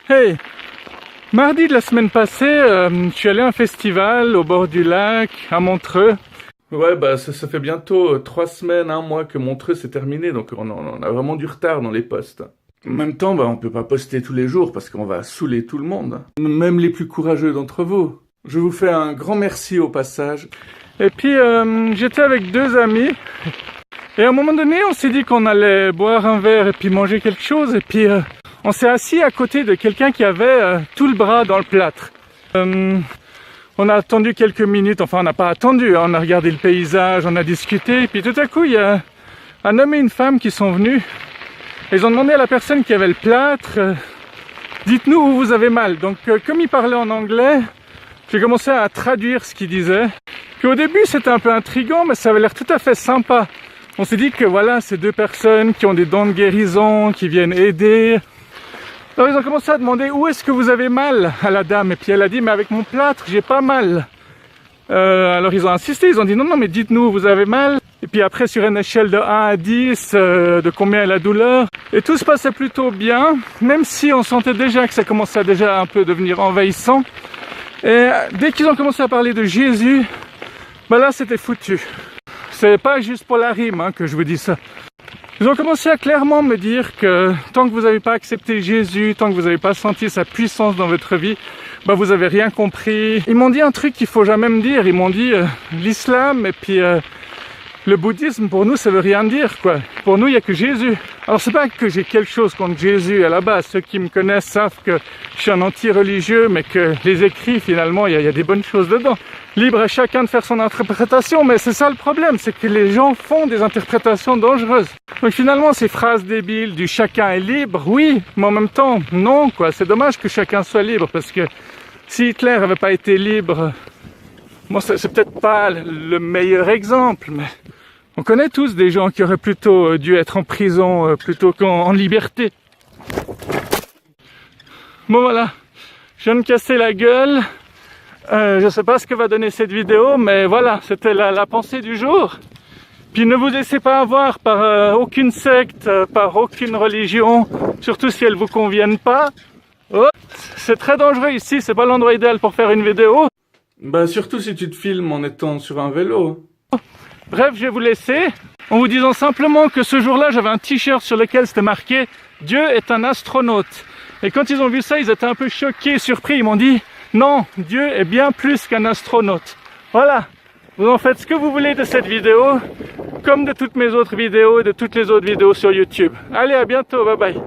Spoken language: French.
Hey, mardi de la semaine passée, je suis allé à un festival au bord du lac, à Montreux. Ouais, bah ça fait bientôt 3 semaines, un mois que Montreux s'est terminé, donc on a vraiment du retard dans les posts. En même temps, bah on peut pas poster tous les jours parce qu'on va saouler tout le monde, même les plus courageux d'entre vous. Je vous fais un grand merci au passage. Et puis j'étais avec 2 amis. Et à un moment donné, on s'est dit qu'on allait boire un verre et puis manger quelque chose. Et puis on s'est assis à côté de quelqu'un qui avait tout le bras dans le plâtre. On a attendu quelques minutes, enfin on n'a pas attendu, hein, on a regardé le paysage, on a discuté. Et puis tout à coup, il y a un homme et une femme qui sont venus. Et ils ont demandé à la personne qui avait le plâtre, dites-nous où vous avez mal. Donc comme il parlait en anglais, j'ai commencé à traduire ce qu'il disait. Puis au début, c'était un peu intriguant, mais ça avait l'air tout à fait sympa. On s'est dit que voilà, ces 2 personnes qui ont des dons de guérison, qui viennent aider. Alors ils ont commencé à demander où est-ce que vous avez mal à la dame. Et puis elle a dit, mais avec mon plâtre, j'ai pas mal. Alors ils ont insisté, ils ont dit, non, mais dites-nous où vous avez mal. Et puis après, sur une échelle de 1 à 10, de combien est la douleur. Et tout se passait plutôt bien, même si on sentait déjà que ça commençait à déjà un peu devenir envahissant. Et dès qu'ils ont commencé à parler de Jésus, ben là c'était foutu. C'est pas juste pour la rime hein, que je vous dis ça. Ils ont commencé à clairement me dire que tant que vous n'avez pas accepté Jésus, tant que vous n'avez pas senti sa puissance dans votre vie, ben vous avez rien compris. Ils m'ont dit un truc qu'il faut jamais me dire. Ils m'ont dit l'islam et puis le bouddhisme pour nous ça veut rien dire quoi. Pour nous il y a que Jésus. Alors c'est pas que j'ai quelque chose contre Jésus à la base. Ceux qui me connaissent savent que je suis un anti-religieux, mais que les écrits finalement il y a des bonnes choses dedans. Libre à chacun de faire son interprétation, mais c'est ça le problème, c'est que les gens font des interprétations dangereuses. Donc finalement ces phrases débiles du chacun est libre, oui, mais en même temps non quoi. C'est dommage que chacun soit libre parce que si Hitler avait pas été libre, bon c'est peut-être pas le meilleur exemple, mais on connaît tous des gens qui auraient plutôt dû être en prison plutôt qu'en liberté. Bon voilà, je viens de casser la gueule. Je sais pas ce que va donner cette vidéo, mais voilà, c'était la pensée du jour. Puis ne vous laissez pas avoir par aucune secte, par aucune religion, surtout si elles vous conviennent pas. Oh, c'est très dangereux ici, c'est pas l'endroit idéal pour faire une vidéo. Bah surtout si tu te filmes en étant sur un vélo. Bref, je vais vous laisser en vous disant simplement que ce jour-là, j'avais un t-shirt sur lequel c'était marqué « Dieu est un astronaute ». Et quand ils ont vu ça, ils étaient un peu choqués, surpris. Ils m'ont dit « Non, Dieu est bien plus qu'un astronaute ». Voilà, vous en faites ce que vous voulez de cette vidéo, comme de toutes mes autres vidéos et de toutes les autres vidéos sur YouTube. Allez, à bientôt, bye bye.